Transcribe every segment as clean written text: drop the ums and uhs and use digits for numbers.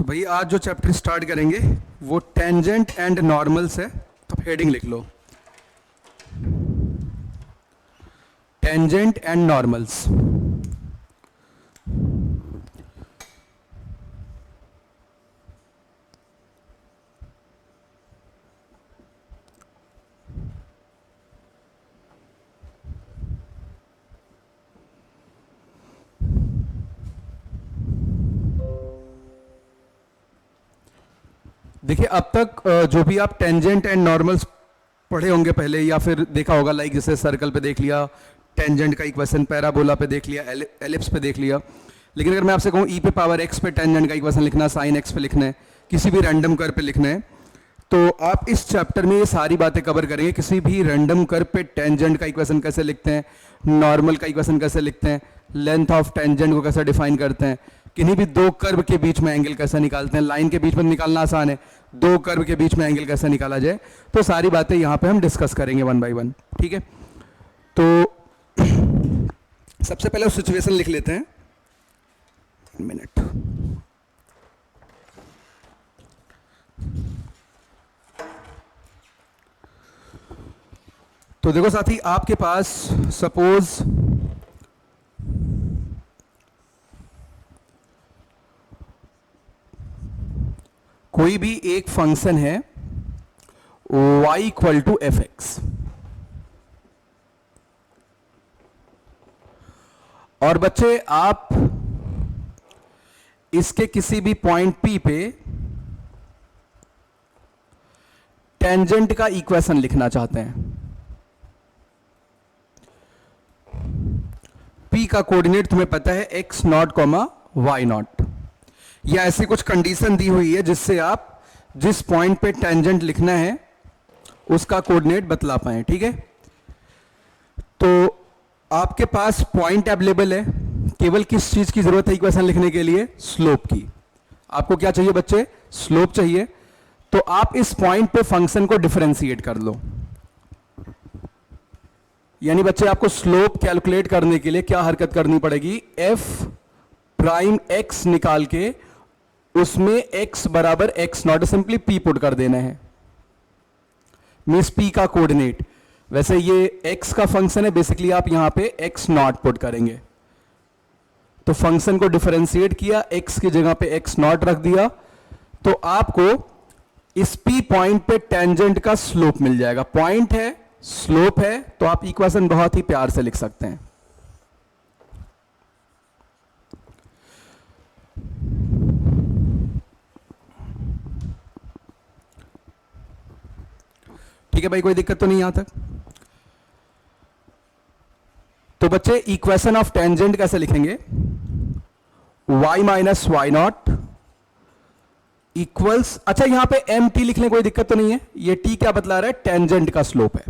भाई आज जो चैप्टर स्टार्ट करेंगे वो टेंजेंट एंड नॉर्मल्स है, तो हेडिंग लिख लो, टेंजेंट एंड नॉर्मल्स। देखिए अब तक जो भी आप टेंजेंट एंड नॉर्मल्स पढ़े होंगे पहले, या फिर देखा होगा, लाइक जैसे सर्कल पे देख लिया, टेंजेंट का इक्वेशन, पैराबोला पे देख लिया, एलिप्स पे देख लिया। लेकिन अगर मैं आपसे कहूँ ई पे पावर एक्स पे टेंजेंट का इक्वेशन लिखना, साइन एक्स पे लिखना है, किसी भी रैंडम कर्व पे लिखना है, तो आप इस चैप्टर में ये सारी बातें कवर करेंगे। किसी भी रैंडम कर्व पे टेंजेंट का इक्वेशन कैसे लिखते हैं, नॉर्मल का इक्वेशन कैसे लिखते हैं, लेंथ ऑफ टेंजेंट को कैसे डिफाइन करते हैं, किन्हीं भी दो कर्व के बीच में एंगल कैसे निकालते हैं, लाइन के बीच में निकालना आसान है, दो कर्व के बीच में एंगल कैसे निकाला जाए, तो सारी बातें यहाँ पे हम डिस्कस करेंगे वन बाय वन। ठीक है, तो सबसे पहले सिचुएशन लिख लेते हैं, मिनट। तो देखो साथी, आपके पास सपोज कोई भी एक फंक्शन है y equal to F X, और बच्चे आप इसके किसी भी पॉइंट P पे टेंजेंट का इक्वेशन लिखना चाहते हैं। P का कोऑर्डिनेट तुम्हें पता है x not comma y not, या ऐसी कुछ कंडीशन दी हुई है जिससे आप जिस पॉइंट पे टेंजेंट लिखना है उसका कोऑर्डिनेट बतला पाए। ठीक है, तो आपके पास पॉइंट अवेलेबल है, केवल किस चीज की जरूरत है इक्वेशन लिखने के लिए? स्लोप की। आपको क्या चाहिए बच्चे? स्लोप चाहिए। तो आप इस पॉइंट पे फंक्शन को डिफरेंशिएट कर लो, यानी बच्चे आपको स्लोप कैलकुलेट करने के लिए क्या हरकत करनी पड़ेगी? एफ प्राइम एक्स निकाल के उसमें x बराबर x not simply p put कर देना है, मींस p का कोऑर्डिनेट। वैसे ये x का फंक्शन है, बेसिकली आप यहां पे x नॉट पुट करेंगे। तो फंक्शन को डिफरेंशिएट किया, x की जगह पे x नॉट रख दिया, तो आपको इस p पॉइंट पे टेंजेंट का स्लोप मिल जाएगा। पॉइंट है, स्लोप है, तो आप इक्वेशन बहुत ही प्यार से लिख सकते हैं। ठीक है भाई, कोई दिक्कत तो नहीं यहां तक? तो बच्चे इक्वेशन ऑफ टेंजेंट कैसे लिखेंगे? y minus Y not equals, अच्छा यहां पे एम टी लिख लें, कोई दिक्कत तो नहीं है। ये t क्या बतला रहा है? टेंजेंट का स्लोप है।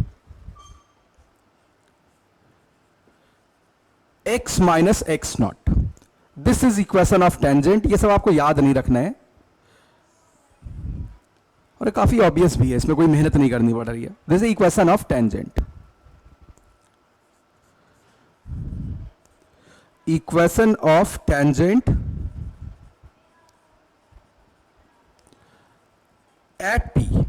x minus X not, this is equation of tangent. ये सब आपको याद नहीं रखना है, और काफी ऑब्वियस भी है, इसमें कोई मेहनत नहीं करनी पड़ रही है। This is equation of tangent. Equation of tangent at P।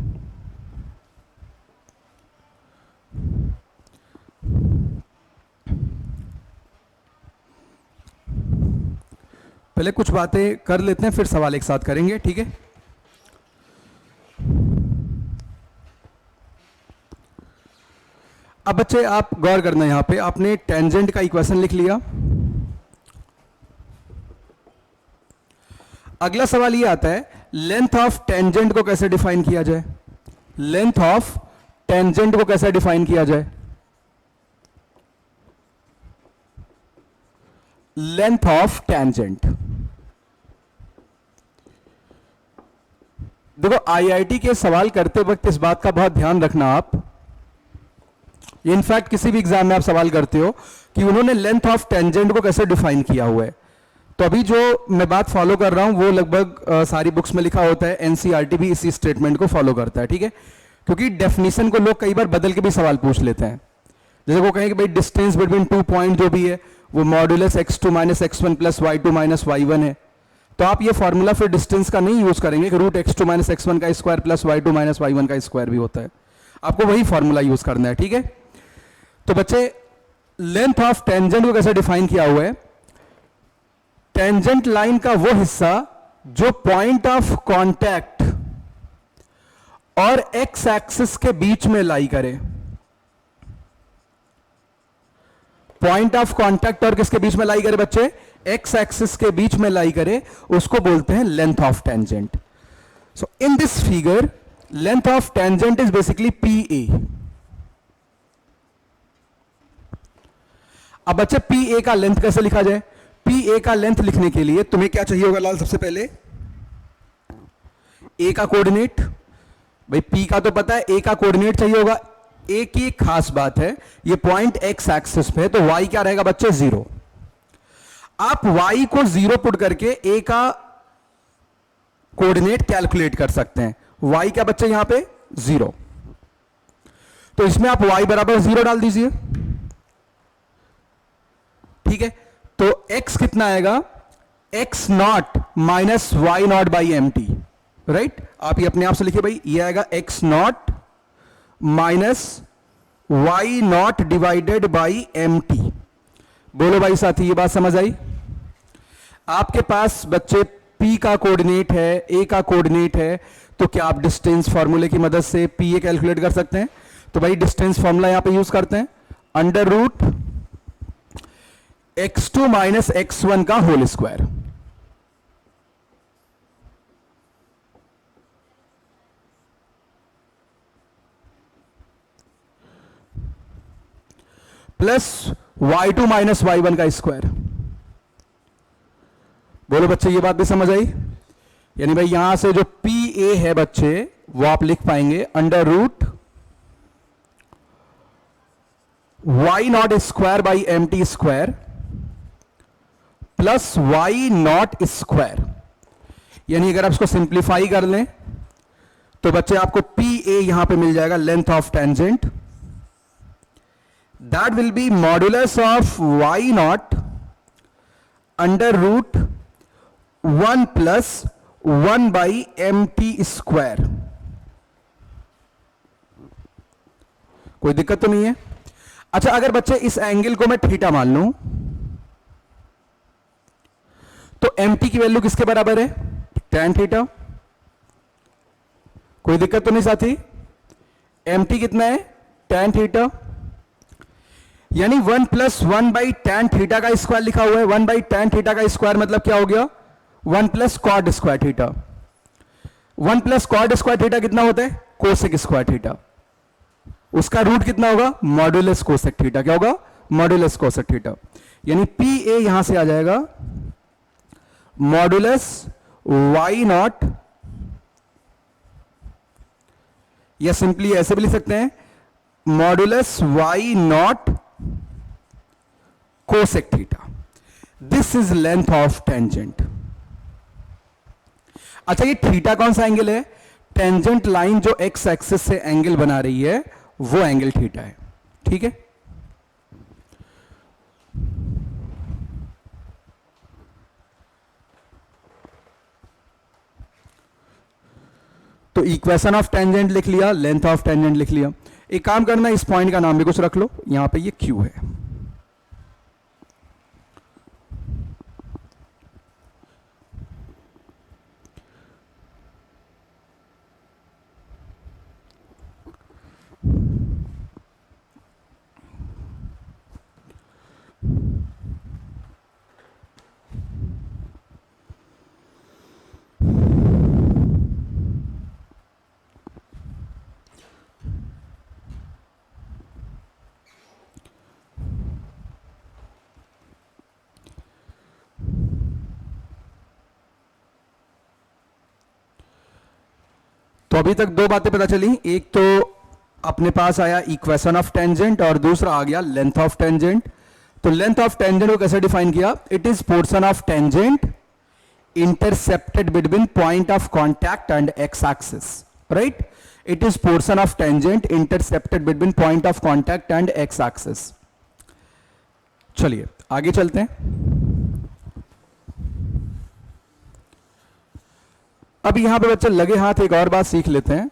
पहले कुछ बातें कर लेते हैं, फिर सवाल एक साथ करेंगे। ठीक है, अब बच्चे आप गौर करना, यहां पे आपने टेंजेंट का इक्वेशन लिख लिया। अगला सवाल ये आता है, लेंथ ऑफ टेंजेंट को कैसे डिफाइन किया जाए? लेंथ ऑफ टेंजेंट को कैसे डिफाइन किया जाए? लेंथ ऑफ टेंजेंट, देखो आईआईटी के सवाल करते वक्त इस बात का बहुत ध्यान रखना आप, इनफैक्ट किसी भी एग्जाम में आप सवाल करते हो कि उन्होंने लेंथ ऑफ टेंजेंट को कैसे डिफाइन किया हुआ है। तो अभी जो मैं बात फॉलो कर रहा हूं वो लगभग सारी बुक्स में लिखा होता है, एनसीईआरटी भी इसी स्टेटमेंट को फॉलो करता है। ठीक है, क्योंकि डेफिनेशन को लोग कई बार बदल के भी सवाल पूछ लेते हैं। जैसे वो कहें कि भाई डिस्टेंस बिटवीन 2 पॉइंट जो भी है वो modulus x2 minus x1 plus y2 minus y1 है, तो आप ये फॉर्मूला फिर डिस्टेंस का नहीं यूज करेंगे कि रूट x2 माइनस x1 का square plus y2 minus y1 का स्क्वायर भी होता है, आपको वही फॉर्मूला यूज करना है, ठीक है। तो बच्चे लेंथ ऑफ टेंजेंट को कैसे डिफाइन किया हुआ है, टेंजेंट लाइन का वो हिस्सा जो पॉइंट ऑफ कांटेक्ट और एक्स एक्सिस के बीच में लाई करे, पॉइंट ऑफ कांटेक्ट और किसके बीच में लाई करे बच्चे, एक्स एक्सिस के बीच में लाई करे, उसको बोलते हैं length of tangent. So in this figure length of tangent is basically PA। अब बच्चे PA का लेंथ कैसे लिखा जाए, PA का लेंथ लिखने के लिए तुम्हें क्या चाहिए होगा लाल, सबसे पहले A का कोऑर्डिनेट, भाई P का तो पता है, A का कोऑर्डिनेट चाहिए होगा। A की एक खास बात है, ये पॉइंट एक्स एक्सिस पे है, तो Y क्या रहेगा बच्चे 0। आप Y को 0 पुट करके A का कोऑर्डिनेट कैलकुलेट कर सकते हैं। Y क्या बच्चे यहां पे 0, तो इसमें आप Y बराबर 0 डाल दीजिए, ठीक है। तो X कितना आएगा, x not minus Y not by M T, right. आप ये अपने आप से लिखिए भाई, ये आएगा x not minus Y not divided by M T. बोलो भाई साथी, ये बात समझ आई। आपके पास बच्चे P का कोऑर्डिनेट है, A का कोऑर्डिनेट है, तो क्या आप डिस्टेंस फॉर्मूले की मदद से PA कैलकुलेट कर सकते हैं। तो भाई डिस्टेंस फॉर्मूला यहां पे यूज करते हैं, under root x2 minus x1 का whole square, plus y2 minus y1 का स्क्वायर। बोलो बच्चे, ये बात भी समझ आई। यानी भाई यहां से जो PA है बच्चे, वो आप लिख पाएंगे under root y not square by M T square plus y not square. यानी अगर आप इसको सिंप्लीफाई कर लें तो बच्चे आपको PA यहां पे मिल जाएगा, length of tangent, that will be modulus of y naught under root 1 plus 1 by mt square। कोई दिक्कत तो नहीं है। अच्छा, अगर बच्चे इस एंगल को मैं थीटा मान लूं तो mt की वैल्यू किसके बराबर है, tan थीटा। कोई दिक्कत तो नहीं साथी, mt कितना है, tan थीटा। यानी 1 प्लस 1 बाई टैन थीटा का स्क्वायर लिखा हुआ है। 1 बाई टैन थीटा का स्क्वायर मतलब क्या हो गया, 1 plus cot square theta. 1 plus cot square theta कितना होता है, कोसेक स्क्वायर थीटा। उसका रूट कितना होगा, मॉड्यूलस कोसेक थीटा। क्या होगा, मॉड्यूलस कोसेक थीटा। यानी PA यहां से आ जाएगा मॉड्यूलस y नॉट, या सिंपली ऐसे भी लिख सकते हैं modulus y not cosec theta. This is length of tangent. अच्छा, ये थीटा कौन सा एंगल है, टेंजेंट लाइन जो एक्स एक्सिस से एंगल बना रही है वो एंगल थीटा है, ठीक है। तो इक्वेशन ऑफ टेंजेंट लिख लिया, लेंथ ऑफ टेंजेंट लिख लिया। एक काम करना, इस पॉइंट का नाम भी कुछ रख लो, यहां पे ये Q है। तो अभी तक दो बातें पता चली, एक तो अपने पास आया इक्वेशन ऑफ टेंजेंट और दूसरा आ गया लेंथ ऑफ टेंजेंट। तो लेंथ ऑफ टेंजेंट को कैसे डिफाइन किया, it is portion of tangent intercepted between point of contact and x axis, right. It is portion of tangent intercepted between point of contact and x axis. चलिए आगे चलते हैं। अब यहां पे बच्चे लगे हाथ एक और बात सीख लेते हैं।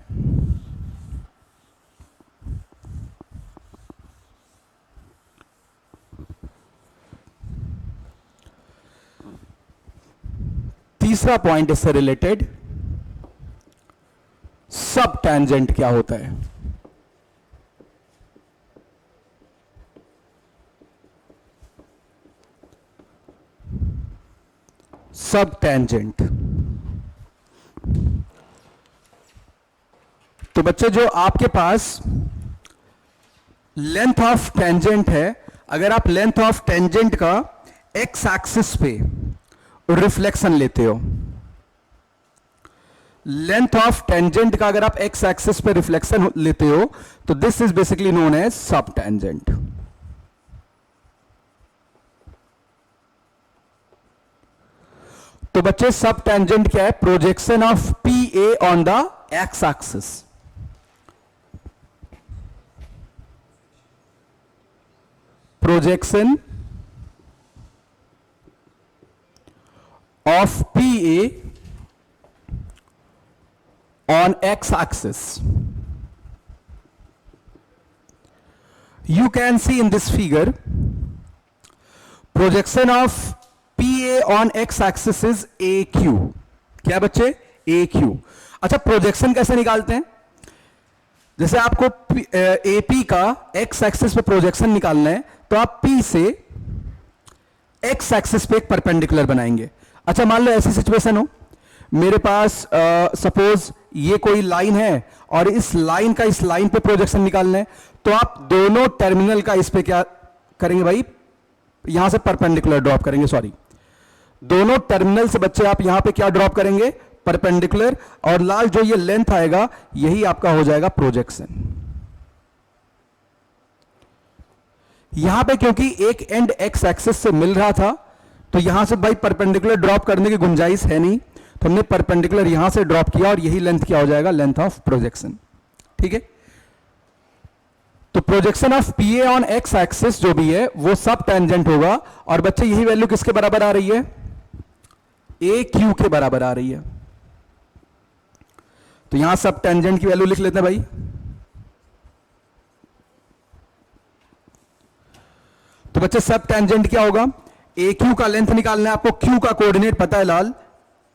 तीसरा पॉइंट इससे रिलेटेड, सब टेंजेंट क्या होता है। सब टेंजेंट, तो बच्चे जो आपके पास लेंथ ऑफ टेंजेंट है, अगर आप लेंथ ऑफ टेंजेंट का एक्स एक्सिस पे रिफ्लेक्शन लेते हो, लेंथ ऑफ टेंजेंट का अगर आप एक्स एक्सिस पे रिफ्लेक्शन लेते हो, तो this is basically known as sub tangent. तो बच्चे सब टेंजेंट क्या है? Projection of P A on the X axis. Projection of PA on x axis. You can see in this figure, projection of PA on x axis is AQ. क्या बच्चे? AQ। अच्छा, projection कैसे निकालते हैं? जैसे आपको AP का x axis पे प्रोजेक्शन निकालना है, तो आप P से x एक्सिस पे एक परपेंडिकुलर बनाएंगे। अच्छा, मान लो ऐसी सिचुएशन हो, मेरे पास सपोज ये कोई लाइन है और इस लाइन का इस लाइन पे प्रोजेक्शन निकालना है, तो आप दोनों टर्मिनल का इस पे क्या करेंगे भाई? यहां से परपेंडिकुलर ड्रॉप करेंगे। सॉरी, दोनों टर्मिनल से बच्चे आप यहां पे क्या ड्रॉप करेंगे? परपेंडिकुलर। और लास्ट जो ये लेंथ आएगा, यही आपका हो जाएगा प्रोजेक्शन। यहां पे क्योंकि एक एंड एक्स एक्सिस से मिल रहा था, तो यहां से भाई परपेंडिकुलर ड्रॉप करने की गुंजाइश है नहीं, तो हमने परपेंडिकुलर यहां से ड्रॉप किया और यही लेंथ क्या हो जाएगा? Length of projection. ठीक है, तो projection of PA on x axis जो भी है वो सब टेंजेंट होगा। और बच्चे यही वैल्यू किसके बराबर आ रही है? ए क्यू के बराबर आ रही है। तो यहां सब टेंजेंट की वैल्यू लिख लेते हैं भाई। तो बच्चे सब टेंजेंट क्या होगा? ए क्यू का लेंथ निकालना है आपको, क्यू का कोऑर्डिनेट पता है लाल,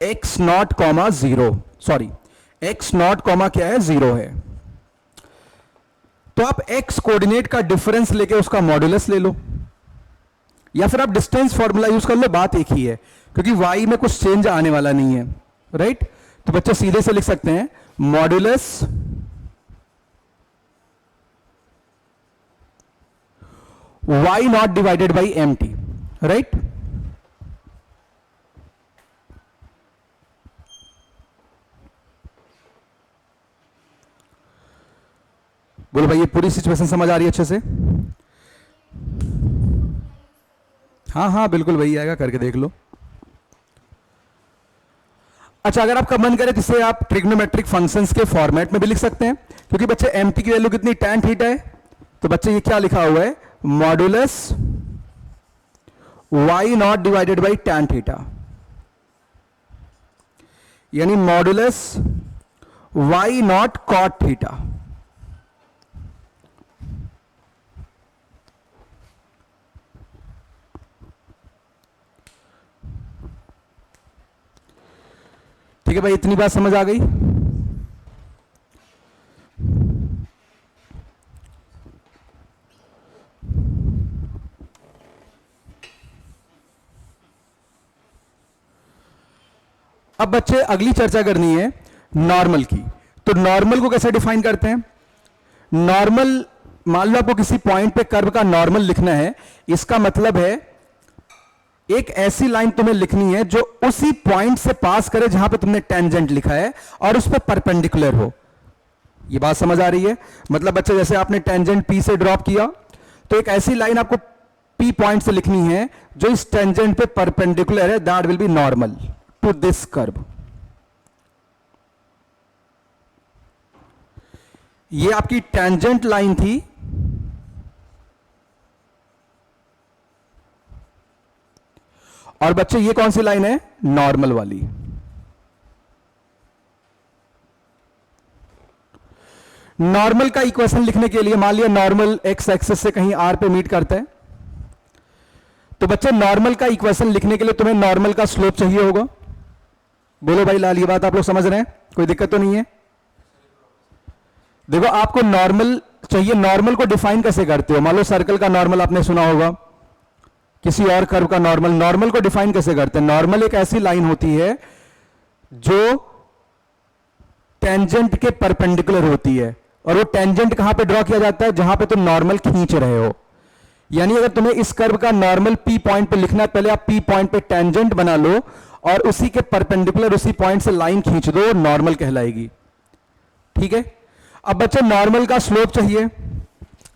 x not comma zero, sorry x not comma क्या है? जीरो है। तो आप एक्स कोऑर्डिनेट का डिफरेंस लेके उसका मॉड्यूलस ले लो, या फिर आप डिस्टेंस फॉर्मूला यूज कर लो, बात एक ही है, क्योंकि वाई में कुछ चेंज आने वाला नहीं है, राइट। तो बच्चे सीधे से लिख सकते हैं modulus Y not divided by M T, right. बोलो भाई, ये पूरी सिचुएशन समझ आ रही है अच्छे से? हाँ हाँ बिल्कुल वही आएगा, करके देख लो। अच्छा, अगर आपका मन करे तो इसे आप ट्रिग्नोमेट्रिक फंक्शंस के फॉर्मेट में भी लिख सकते हैं, क्योंकि बच्चे एम टी की वैल्यू कितनी? tan थीटा है। तो बच्चे ये क्या लिखा हुआ है? Modulus Y not divided by tan theta, यानी modulus Y not cot theta. ठीक है भाई, इतनी बात समझ आ गई? अब बच्चे अगली चर्चा करनी है नॉर्मल की। तो नॉर्मल को कैसे डिफाइन करते हैं? नॉर्मल, मान लो आपको किसी पॉइंट पे कर्व का नॉर्मल लिखना है, इसका मतलब है एक ऐसी लाइन तुम्हें लिखनी है जो उसी पॉइंट से पास करे जहां पे तुमने टेंजेंट लिखा है और उस पर परपेंडिकुलर हो। ये बात समझ आ रही है? मतलब बच्चे जैसे आपने टेंजेंट पी से ड्रॉप किया, तो एक ऐसी लाइन आपको पी पॉइंट से लिखनी है जो इस टेंजेंट पे परपेंडिकुलर है, that will be normal to this curve. ये आपकी टेंजेंट लाइन थी, और बच्चे ये कौन सी लाइन है? नॉर्मल वाली। नॉर्मल का इक्वेशन लिखने के लिए मान लिया नॉर्मल एक्स एक्सिस से कहीं आर पे मीट करता है, तो बच्चे नॉर्मल का इक्वेशन लिखने के लिए तुम्हें नॉर्मल का स्लोप चाहिए होगा। बोलो भाई लाल, ये बात आप लोग समझ रहे हैं, कोई दिक्कत तो नहीं है? देखो आपको नॉर्मल चाहिए, नॉर्मल को डिफाइन कैसे करते हो? मान लो सर्कल का नॉर्मल आपने सुना होगा, किसी और कर्व का नॉर्मल, नॉर्मल को डिफाइन कैसे करते हैं? नॉर्मल एक ऐसी लाइन होती है जो टेंजेंट के परपेंडिकुलर होती है, और वो टेंजेंट कहां पे ड्रॉ किया जाता है? जहां पे तुम नॉर्मल खींच रहे हो। यानी अगर तुम्हें इस कर्व का नॉर्मल पी पॉइंट पे लिखना है, पहले आप पी पॉइंट पे टेंजेंट बना लो और उसी के परपेंडिकुलर उसी पॉइंट से लाइन खींच दो, नॉर्मल कहलाएगी। ठीक है, अब बच्चे नॉर्मल का स्लोप चाहिए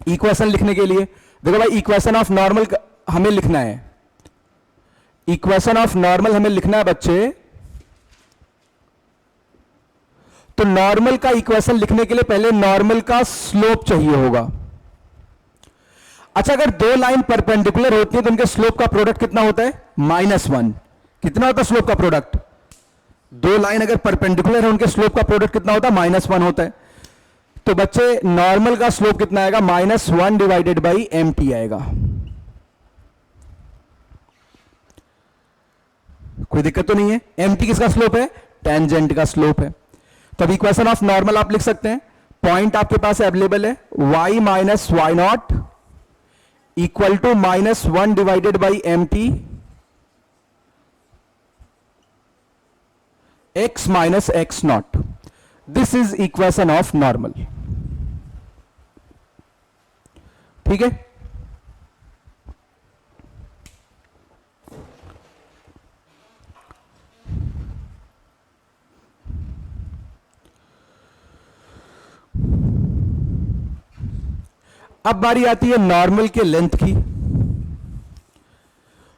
इक्वेशन लिखने के लिए। देखो भाई, इक्वेशन ऑफ नॉर्मल हमें लिखना है, इक्वेशन ऑफ नॉर्मल हमें लिखना है बच्चे। तो नॉर्मल का इक्वेशन लिखने के लिए पहले नॉर्मल का स्लोप चाहिए होगा। अच्छा, अगर दो लाइन परपेंडिकुलर होती है तो उनके स्लोप का प्रोडक्ट कितना होता है? -1। कितना होता है स्लोप का प्रोडक्ट? दो लाइन अगर परपेंडिकुलर है उनके स्लोप का प्रोडक्ट कितना होता है? -1 होता है। तो बच्चे नॉर्मल का स्लोप कितना आएगा? -1 डिवाइडेड बाई mt आएगा। कोई दिक्कत तो नहीं है? mt किसका स्लोप है? टेंजेंट का स्लोप है। तो अब इक्वेशन ऑफ नॉर्मल आप लिख सकते हैं, पॉइंट आपके पास अवेलेबल है y minus Y not equal to -1 divided by mt x minus X not. This is equation of normal. ठीक है, अब बारी आती है नॉर्मल के लेंथ की।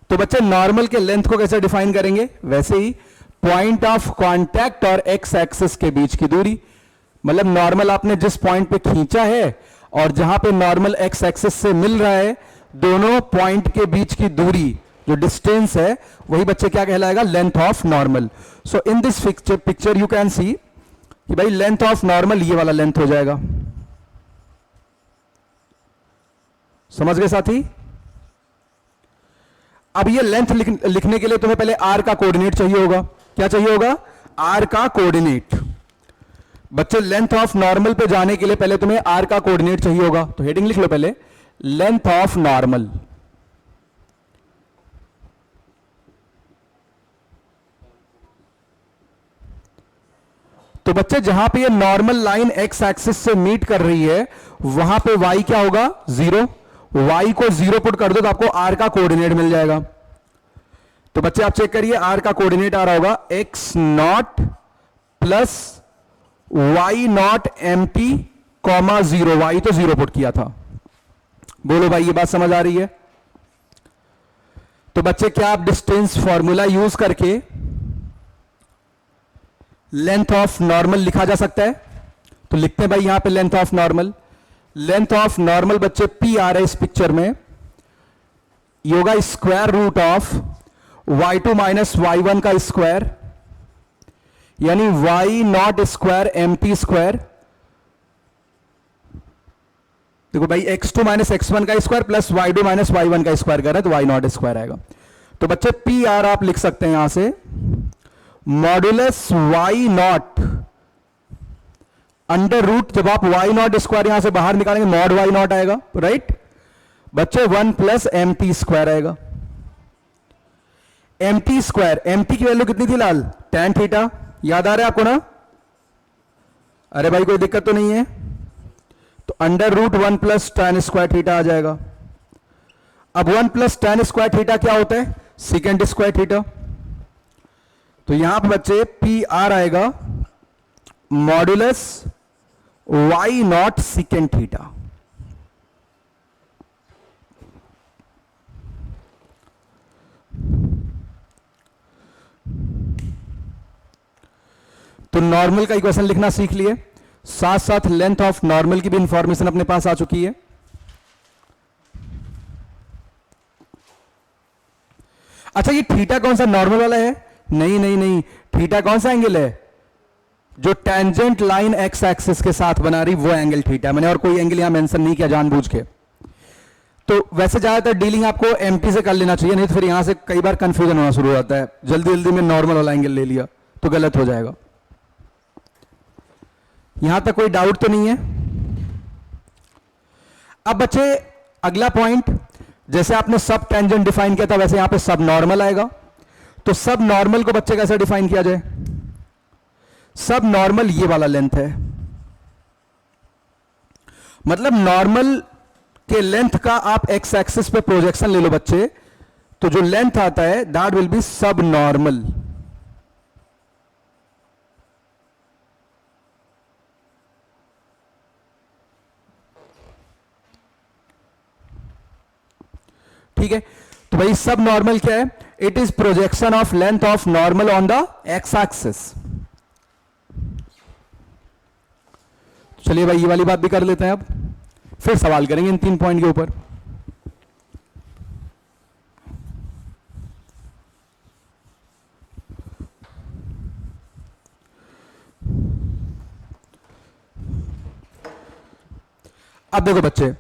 तो बच्चे नॉर्मल के लेंथ को कैसे डिफाइन करेंगे? वैसे ही पॉइंट ऑफ कांटेक्ट और एक्स एक्सिस के बीच की दूरी, मतलब नॉर्मल आपने जिस पॉइंट पे खींचा है और जहां पे नॉर्मल एक्स एक्सिस से मिल रहा है, दोनों पॉइंट के बीच की दूरी जो डिस्टेंस है वही बच्चे क्या कहलाएगा? Length of normal. So in this picture you can see कि भाई लेंथ ऑफ नॉर्मल ये वाला लेंथ हो जाएगा। समझ गए साथी? अब ये लेंथ लिखने के लिए तुम्हें पहले आर का कोऑर्डिनेट चाहिए होगा। क्या चाहिए होगा? आर का कोऑर्डिनेट। बच्चे लेंथ ऑफ नॉर्मल पे जाने के लिए पहले तुम्हें आर का कोऑर्डिनेट चाहिए होगा, तो हेडिंग लिख लो पहले, लेंथ ऑफ नॉर्मल। तो बच्चे जहां पे ये नॉर्मल लाइन एक्स एक्सिस से मीट कर रही है वहां पे y क्या होगा? 0। y को 0 पुट कर दो तो आपको r का कोऑर्डिनेट मिल जाएगा। तो बच्चे आप चेक करिए, r का कोऑर्डिनेट आ रहा होगा x not plus y not mt comma 0। y तो 0 पुट किया था। बोलो भाई, ये बात समझ आ रही है? तो बच्चे क्या आप डिस्टेंस फॉर्मूला यूज करके लेंथ ऑफ नॉर्मल लिखा जा सकता है? तो लिखते हैं भाई यहां पे length of normal. Length of normal बच्चे पी आ रहा है इस पिक्चर में, ये होगा square root of y2 minus y1 का स्क्वायर, यानी y not square mt square. देखो भाई, x2 माइनस x1 का square plus y2 minus y1 का स्क्वायर कर रहा है तो y नॉट स्क्वायर आएगा। तो बच्चे पी आर आप लिख सकते हैं यहां से modulus y not under root, जब आप y नॉट स्क्वायर यहां से बाहर निकालेंगे मॉड y नॉट आएगा, राइट बच्चे, 1 प्लस mt स्क्वायर आएगा। mt स्क्वायर, mt की वैल्यू कितनी थी लाल? tan थीटा, याद आ रहा है आपको ना? अरे भाई कोई दिक्कत तो नहीं है? तो under root 1 plus tan square theta आ जाएगा। अब 1 प्लस tan स्क्वायर थीटा क्या होता है? Second square theta. तो यहां पर बच्चे पी आर आएगा modulus y not second theta. तो नॉर्मल का इक्वेशन लिखना सीख लिए, साथ साथ लेंथ ऑफ नॉर्मल की भी इंफॉर्मेशन अपने पास आ चुकी है। अच्छा, ये थीटा कौन सा? नॉर्मल वाला है? नहीं नहीं नहीं, थीटा कौन सा एंगल है? जो टेंजेंट लाइन एक्स एक्सिस के साथ बना रही वो एंगल थीटा है। मैंने और कोई एंगल यहां मेंशन नहीं किया जानबूझ के। तो वैसे ज्यादातर डीलिंग आपको एमटी से कर लेना चाहिए, नहीं तो फिर यहां से कई बार कंफ्यूजन होना शुरू हो जाता है, जल्दी जल्दी में नॉर्मल वाला एंगल ले लिया तो गलत हो जाएगा। यहां तक कोई डाउट तो नहीं है? अब बच्चे अगला पॉइंट, जैसे आपने सब टेंजेंट डिफाइन किया था वैसे यहां पे सब नॉर्मल आएगा। तो सब नॉर्मल को बच्चे कैसे डिफाइन किया जाए? सब नॉर्मल ये वाला लेंथ है, मतलब नॉर्मल के लेंथ का आप एक्स एक्सिस पे प्रोजेक्शन ले लो बच्चे, तो जो लेंथ आता है दैट विल बी सब नॉर्मल। ठीक है, तो भाई सब नॉर्मल क्या है? It is projection of length of normal on the X axis. चलिए भाई ये वाली बात भी कर लेते हैं, अब फिर सवाल करेंगे इन 3 पॉइंट के ऊपर। अब देखो बच्चे,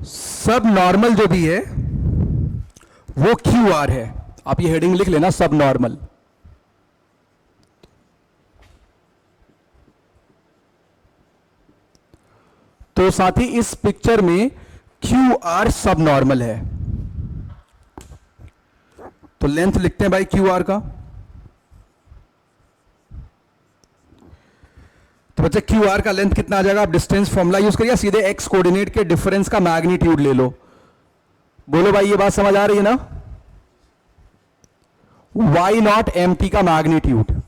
सब नॉर्मल जो भी है वो क्यू आर है। आप ये हेडिंग लिख लेना, सब नॉर्मल। तो साथ ही इस पिक्चर में क्यू आर सब नॉर्मल है, तो लेंथ लिखते हैं भाई क्यू आर का। तो बच्चे क्यू आर का लेंथ कितना आ जाएगा? आप डिस्टेंस फॉर्मूला यूज करिए, सीधे एक्स कोऑर्डिनेट के डिफरेंस का मैग्नीट्यूड ले लो। बोलो भाई ये बात समझ आ रही है ना? वाई नॉट एम टी का मैग्नीट्यूड,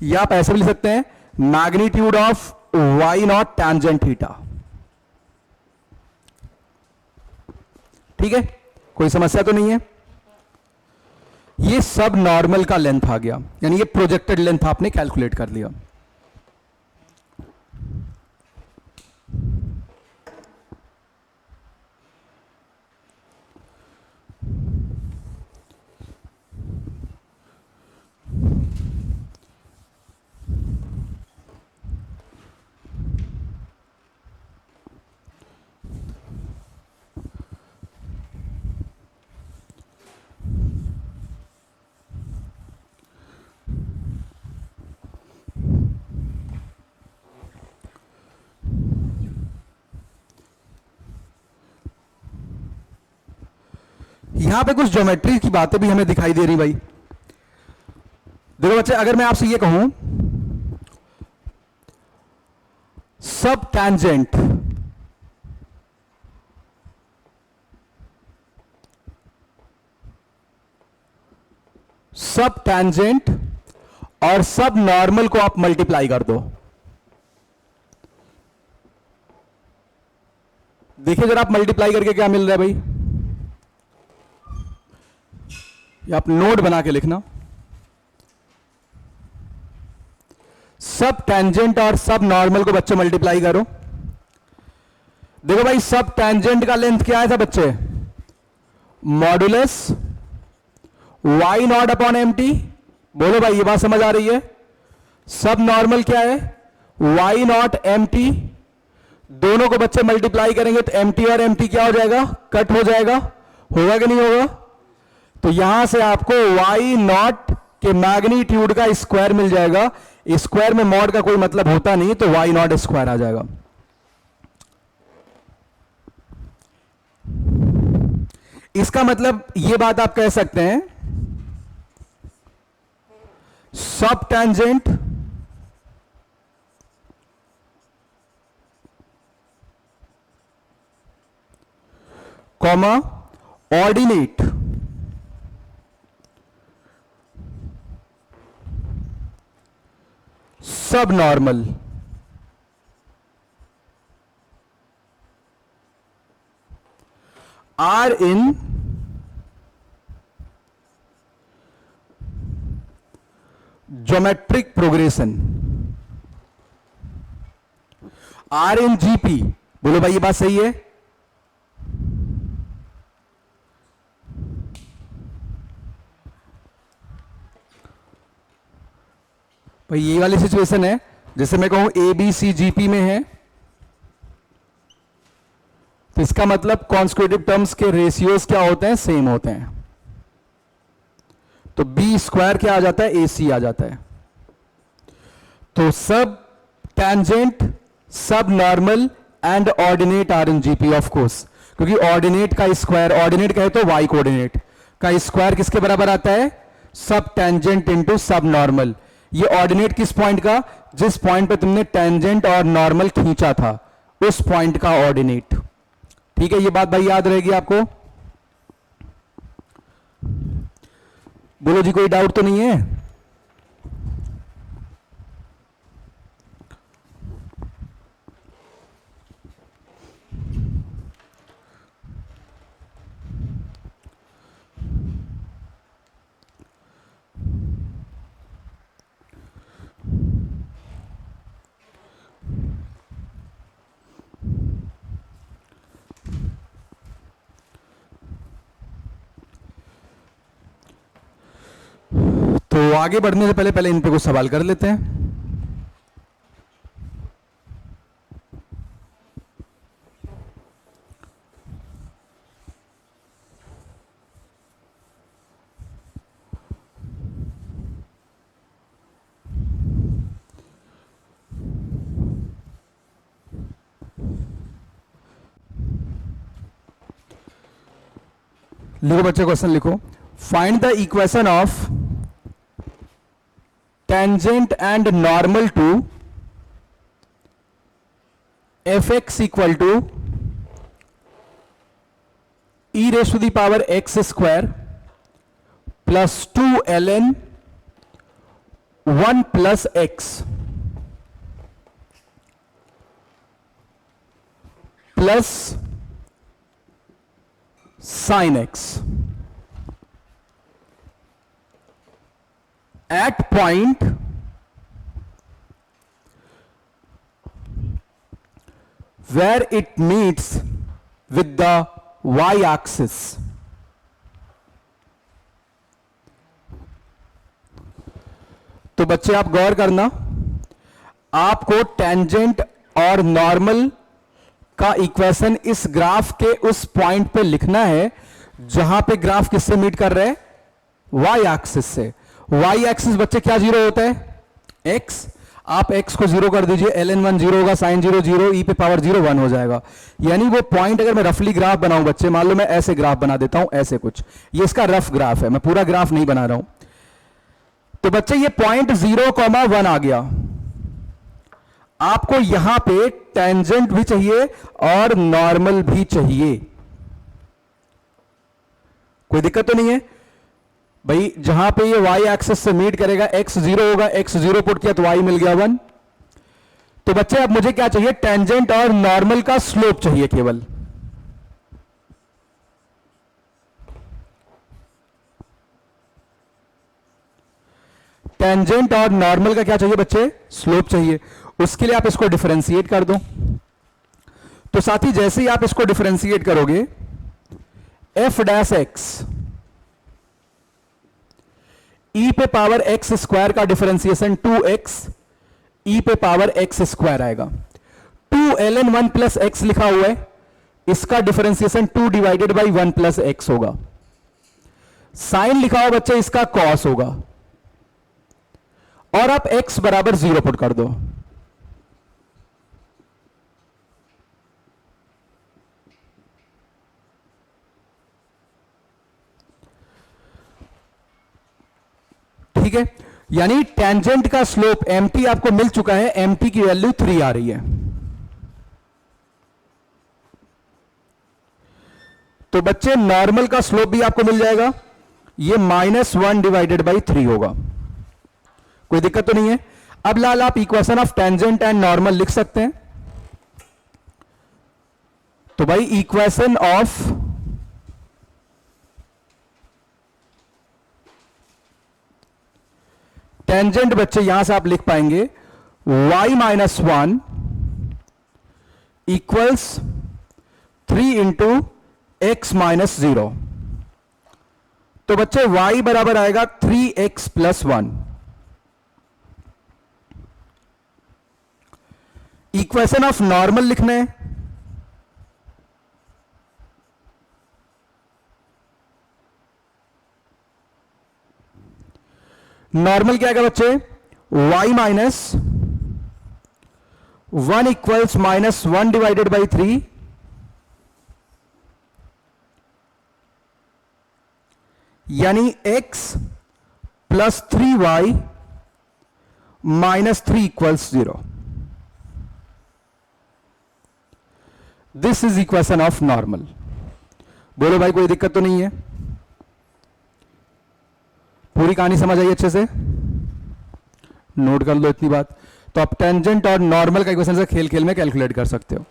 या आप ऐसे भी लिख सकते हैं magnitude of Y not tangent theta. ठीक है, कोई समस्या तो नहीं है? ये सब नॉर्मल का लेंथ आ गया, यानी ये प्रोजेक्टेड लेंथ आपने कैलकुलेट कर लिया। यहां पे कुछ ज्योमेट्री की बातें भी हमें दिखाई दे रही भाई। देखो बच्चे, अगर मैं आपसे ये कहूं सब टैंजेंट और सब नॉर्मल को आप मल्टीप्लाई कर दो, देखिए जरा आप मल्टीप्लाई करके क्या मिल रहा है भाई, ये आप नोट बना के लिखना। सब टेंजेंट और सब नॉर्मल को बच्चे मल्टीप्लाई करो। देखो भाई सब टेंजेंट का लेंथ क्या आया था बच्चे? Modulus Y not upon M T. बोलो भाई ये बात समझ आ रही है? सब नॉर्मल क्या है? Y not M T. दोनों को बच्चे मल्टीप्लाई करेंगे तो एम टी और एम टी क्या हो जाएगा? कट हो जाएगा। होगा कि नहीं होगा? तो यहां से आपको वाई नॉट के मैग्नीट्यूड का स्क्वायर मिल जाएगा। स्क्वायर में मॉड का कोई मतलब होता नहीं, तो वाई नॉट स्क्वायर आ जाएगा। इसका मतलब यह बात आप कह सकते हैं sub tangent comma ordinate sub normal are in geometric progression, are in GP. बोलो भाई ये बात सही है? भाई ये वाली सिचुएशन है, जैसे मैं कहूं ए बी सी जीपी में है, तो इसका मतलब कॉन्स्टिट्यूटिव टर्म्स के रेशियोज क्या होते हैं, सेम होते हैं। तो बी स्क्वायर क्या आ जाता है, ए सी आ जाता है। तो sub tangent, sub normal and ordinate are in GP of course, क्योंकि ऑर्डिनेट का स्क्वायर, ऑर्डिनेट कहे तो वाई कोऑर्डिनेट का स्क्वायर किसके बराबर आता है, सब टेंजेंट इंटू सब नॉर्मल। ये ऑर्डिनेट किस पॉइंट का, जिस पॉइंट पे तुमने टेंजेंट और नॉर्मल खींचा था उस पॉइंट का ऑर्डिनेट। ठीक है, ये बात भाई याद रहेगी आपको। बोलो जी, कोई डाउट तो नहीं है? तो आगे बढ़ने से पहले पहले इन पे कुछ सवाल कर लेते हैं। लिखो बच्चे, क्वेश्चन लिखो। Find the equation of tangent and normal to F X equal to E raise to the power X square plus 2ln 1 plus X plus sin x at point where it meets with the y axis। तो बच्चे आप गौर करना, आपको tangent और normal का equation इस graph के उस पॉइंट पे लिखना है जहां पे ग्राफ किससे मीट कर रहे हैं, वाई एक्सिस से। वाई एक्सिस बच्चे क्या जीरो होता है, एक्स। आप एक्स को जीरो कर दीजिए, ln1 जीरो होगा, साइन जीरो जीरो, ई पे पावर जीरो 1 हो जाएगा। यानी वो पॉइंट, अगर मैं रफली ग्राफ बनाऊं बच्चे, मान लो मैं ऐसे ग्राफ बना देता हूं, ऐसे कुछ, ये इसका रफ ग्राफ है, मैं पूरा ग्राफ नहीं बना रहा हूं। तो बच्चे ये पॉइंट 0,1 आ गया, आपको यहां पे टेंजेंट भी चाहिए और नॉर्मल भी चाहिए। कोई दिक्कत तो नहीं है भाई? जहां पे ये y एक्सिस से मीट करेगा, x 0 होगा, x 0 पुट किया तो y मिल गया 1। तो बच्चे अब मुझे क्या चाहिए, टेंजेंट और नॉर्मल का स्लोप चाहिए केवल। टेंजेंट और नॉर्मल का क्या चाहिए बच्चे, स्लोप चाहिए। उसके लिए आप इसको डिफरेंशिएट कर दो। तो साथी जैसे ही आप इसको डिफरेंशिएट करोगे, एफ डैश एक्स ई पे पावर एक्स स्क्वायर का डिफरेंशिएशन 2x ई पे पावर एक्स स्क्वायर आएगा। 2ln 1 प्लस एक्स लिखा हुआ है, इसका differentiation 2 divided by 1 plus x होगा। साइन लिखा हुआ बच्चे, इसका कॉस होगा। और आप x बराबर 0 पुट कर दो। ठीक है, यानी टेंजेंट का स्लोप mt आपको मिल चुका है, mt की वैल्यू 3 आ रही है। तो बच्चे नॉर्मल का स्लोप भी आपको मिल जाएगा, ये -1 डिवाइडेड बाई 3 होगा। कोई दिक्कत तो नहीं है? अब लाल आप equation of tangent and normal लिख सकते हैं। तो भाई इक्वेशन ऑफ टेंजेंट बच्चे यहां से आप लिख पाएंगे y minus 1 equals 3 into x minus 0। तो बच्चे y बराबर आएगा 3x plus 1। Equation of normal लिखना है। नॉर्मल क्या है बच्चे? y minus 1 equals -1 divided by 3 यानी x plus 3y -3 equals 0। This is equation of normal. बोलो भाई, कोई दिक्कत तो नहीं है? पूरी कहानी समझ आई अच्छे से? नोट कर लो इतनी बात। तो आप टेंजेंट और नॉर्मल का इक्वेशन से खेल खेल में कैलकुलेट कर सकते हो।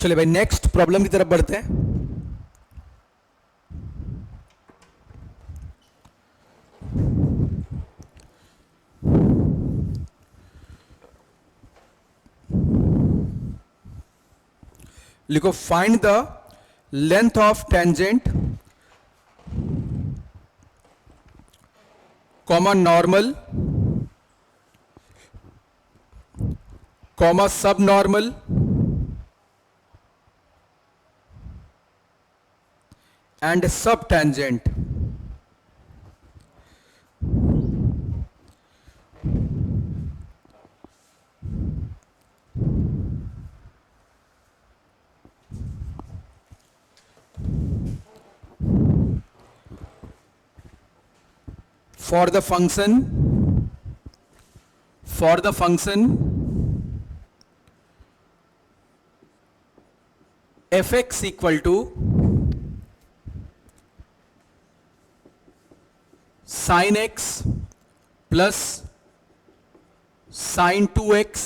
चलिए भाई, नेक्स्ट प्रॉब्लम की तरफ बढ़ते हैं। लिखो, find the length of tangent comma normal comma सब normal and subtangent for the function fx equal to sin x plus sin 2x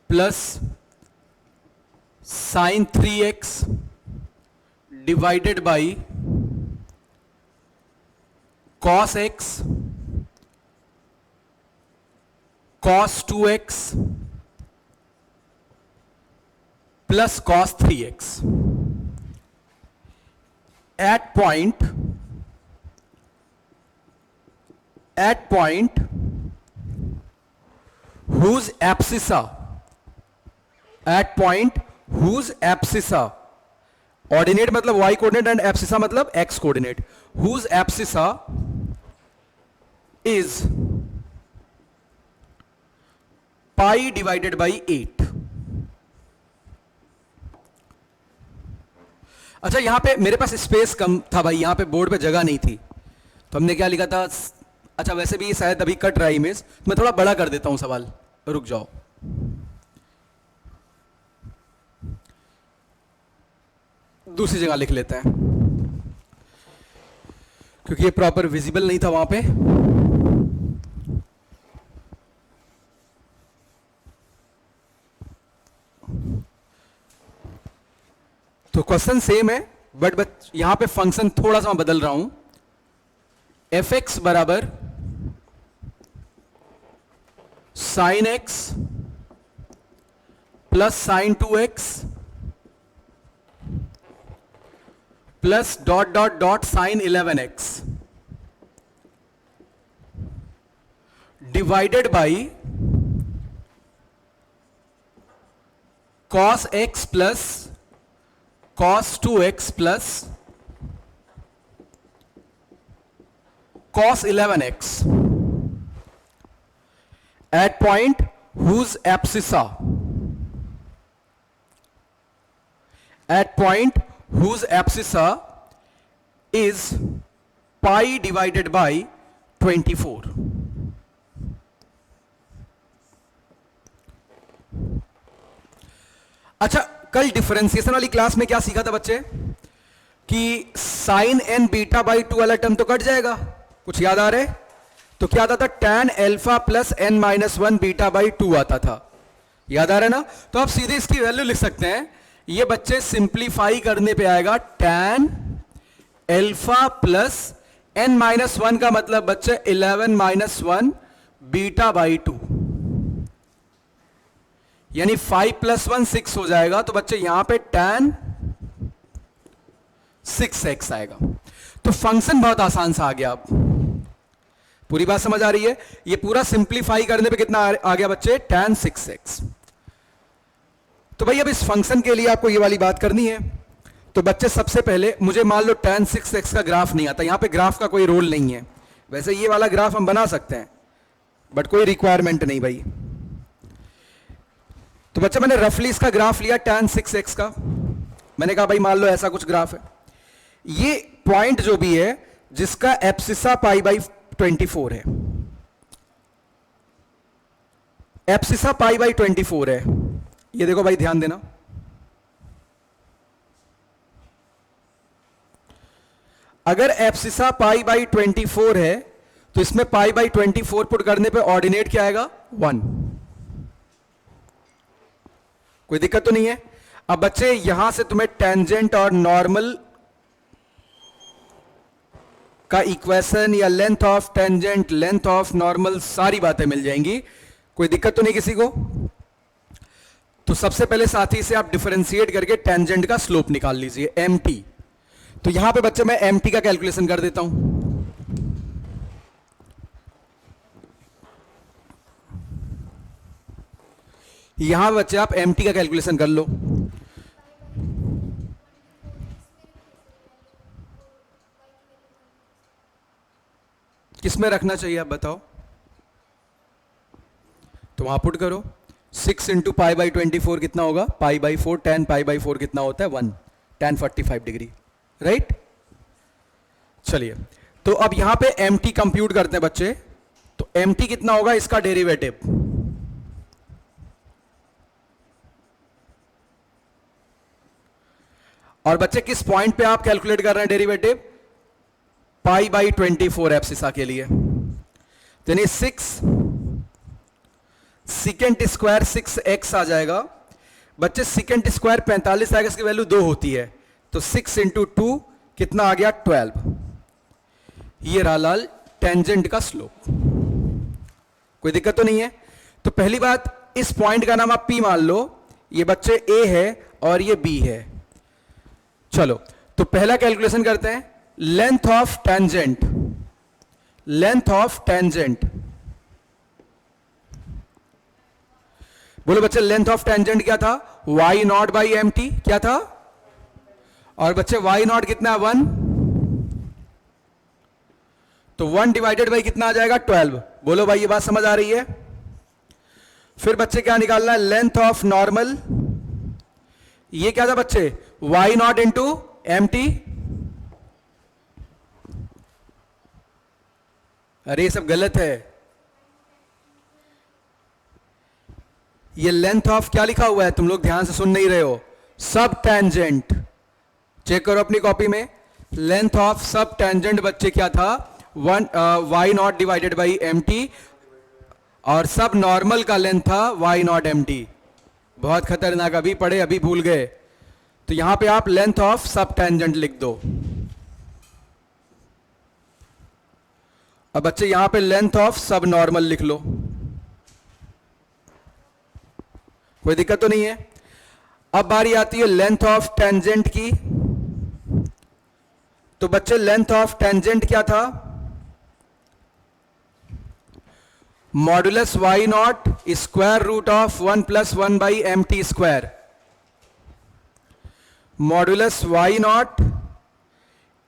plus sin 3x divided by cos x cos 2x plus cos 3x at point whose abscissa ordinate मतलब y coordinate and abscissa मतलब x coordinate, whose abscissa is pi divided by 8। अच्छा, यहां पे मेरे पास space कम था भाई, यहां पे बोर्ड पे जगह नहीं थी, तो हमने क्या लिखा था? अच्छा, वैसे भी शायद अभी कट रहा है इमेज, मैं थोड़ा बड़ा कर देता हूं सवाल, रुक जाओ। दूसरी जगह लिख लेते हैं क्योंकि ये प्रॉपर विजिबल नहीं था वहां पे। तो क्वेश्चन सेम है, बट यहां पे फंक्शन थोड़ा सा मैं बदल रहा हूं। एफ एक्स बराबर sine X plus sine 2x plus dot dot dot sine 11x divided by cos x plus cos 2x plus cos 11x at point whose abscissa is pi divided by 24। अच्छा, कल differentiation वाली class में क्या सीखा था बच्चे कि sign N beta by 2 वाला टर्म तो कट जाएगा, कुछ याद आ रहा है? तो क्या आता था? tan alpha plus n minus 1 beta by 2 आता था, याद आ रहा है ना? तो आप सीधे इसकी वैल्यू लिख सकते हैं, ये बच्चे सिंप्लीफाई करने पे आएगा tan alpha plus n minus 1 का मतलब बच्चे 11 माइनस 1 बीटा बाई 2, यानी 5 प्लस 1 6 हो जाएगा। तो बच्चे यहां पे tan 6x आएगा। तो फंक्शन बहुत आसान सा आ गया। अब पूरी बात समझ आ रही है? ये पूरा सिंप्लीफाई करने पे कितना आ गया बच्चे? tan 6x। तो भाई अब इस फंक्शन के लिए आपको ये वाली बात करनी है। तो बच्चे सबसे पहले मुझे मान लो tan 6x का ग्राफ नहीं आता, यहां पे ग्राफ का कोई रोल नहीं है, वैसे ये वाला ग्राफ हम बना सकते हैं बट कोई रिक्वायरमेंट नहीं भाई। तो बच्चा मैंने रफली इसका ग्राफ लिया tan 6x का, मैंने कहा भाई मान लो ऐसा कुछ ग्राफ है, ये पॉइंट जो भी है जिसका एप्सिसा पाई बाई 24 है, एप्सिसा पाई बाई 24 है, ये देखो भाई ध्यान देना, अगर एप्सिसा पाई बाई 24 है तो इसमें पाई बाई 24 पुट करने पे ऑर्डिनेट क्या आएगा? 1। कोई दिक्कत तो नहीं है? अब बच्चे यहां से तुम्हें टेंजेंट और नॉर्मल का इक्वेशन या length of tangent, length of normal, सारी बातें मिल जाएंगी। कोई दिक्कत तो नहीं किसी को? तो सबसे पहले साथी से आप डिफरेंशिएट करके टेंजेंट का स्लोप निकाल लीजिए, mt। तो यहां पे बच्चे मैं mt का कैलकुलेशन कर देता हूं। यहां बच्चे आप mt का कैलकुलेशन कर लो। किसमें रखना चाहिए आप बताओ? तो वहां पुट करो, 6 इंटू पाई बाई 24 कितना होगा? Pi by 4, tan pi by 4 कितना होता है? 1, tan 45 डिग्री, राइट? चलिए, तो अब यहां पे mt कंप्यूट करते हैं बच्चे। तो mt कितना होगा इसका डेरिवेटिव? और बच्चे किस पॉइंट पे आप कैलकुलेट कर रहे हैं डेरिवेटिव? पाई बाई 24 एप्सिसा के लिए, यानी 6 सेकेंड स्क्वायर 6x आ जाएगा। बच्चे सेकेंड स्क्वायर 45 आएगा, इसकी वैल्यू 2 होती है, तो 6 इंटू 2 कितना आ गया? 12। ये रहा लाल टेंजेंट का स्लोप। कोई दिक्कत तो नहीं है? तो पहली बात, इस पॉइंट का नाम आप P मान लो, ये बच्चे A है और ये B है। चलो, तो पहला कैलकुलेशन करते हैं, length of tangent, length of tangent, बोलो बच्चे लेंथ ऑफ टेंजेंट क्या था? y not by M T, क्या था? और बच्चे y नॉट कितना है? 1, तो 1 डिवाइडेड बाई कितना आ जाएगा? 12। बोलो भाई ये बात समझ आ रही है? फिर बच्चे क्या निकालना है? लेंथ ऑफ नॉर्मल, ये क्या था बच्चे? y not into M T. अरे ये सब गलत है, ये लेंथ ऑफ क्या लिखा हुआ है? तुम लोग ध्यान से सुन नहीं रहे हो। सब टेंजेंट, चेक करो अपनी कॉपी में, लेंथ ऑफ सब टेंजेंट बच्चे क्या था? 1 y not divided by M T, और सब नॉर्मल का लेंथ था y नॉट एम टी। बहुत खतरनाक, अभी पढ़े अभी भूल गए। तो यहां पे आप लेंथ ऑफ सब टेंजेंट लिख दो। अब बच्चे यहां पे लेंथ ऑफ सब नॉर्मल लिख लो। कोई दिक्कत तो नहीं है? अब बारी आती है लेंथ ऑफ टेंजेंट की। तो बच्चे लेंथ ऑफ टेंजेंट क्या था? Modulus y not square root of 1 plus 1 by M T square, modulus y not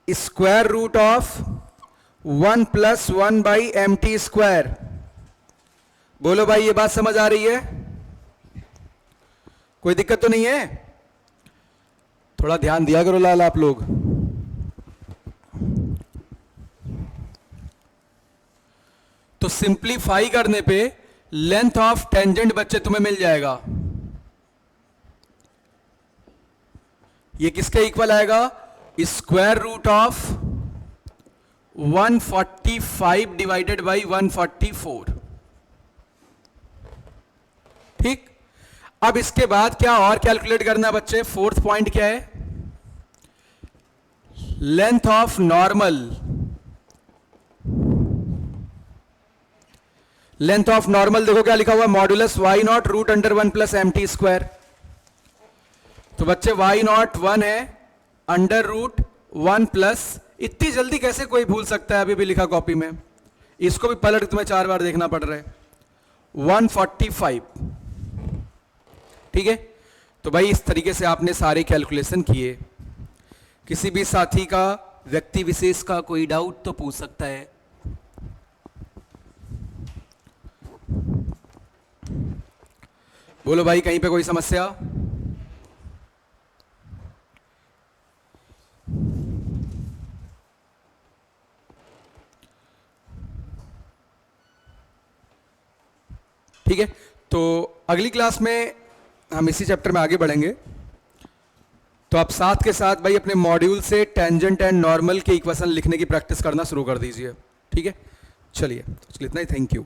square root of 1 plus 1 by M T square. बोलो भाई ये बात समझ आ रही है? कोई दिक्कत तो नहीं है? थोड़ा ध्यान दिया करो लाल आप लोग। तो सिंप्लीफाई करने पे लेंथ ऑफ टेंजेंट बच्चे तुम्हें मिल जाएगा, ये किसके इक्वल आएगा, square root of 145 divided by 144। ठीक, अब इसके बाद क्या और कैलकुलेट करना है बच्चे, फोर्थ पॉइंट क्या है, length of normal. Length of normal देखो क्या लिखा हुआ, modulus Y not root under 1 plus M T square. तो बच्चे वाई नॉट 1 है, अंडर रूट 1 प्लस, इतनी जल्दी कैसे कोई भूल सकता है, अभी भी लिखा कॉपी में, इसको भी पलट तुम्हें 4 बार देखना पड़ रहा है, 145। ठीक है, तो भाई इस तरीके से आपने सारे कैलकुलेशन किए। किसी भी साथी का, व्यक्ति विशेष का कोई डाउट तो पूछ सकता है। बोलो भाई, कहीं पे कोई समस्या? ठीक है, तो अगली क्लास में हम इसी चैप्टर में आगे बढ़ेंगे। तो आप साथ के साथ भाई अपने मॉड्यूल से टेंजेंट एंड नॉर्मल के इक्वेशन लिखने की प्रैक्टिस करना शुरू कर दीजिए। ठीक है, चलिए, तो इतना ही, थैंक यू।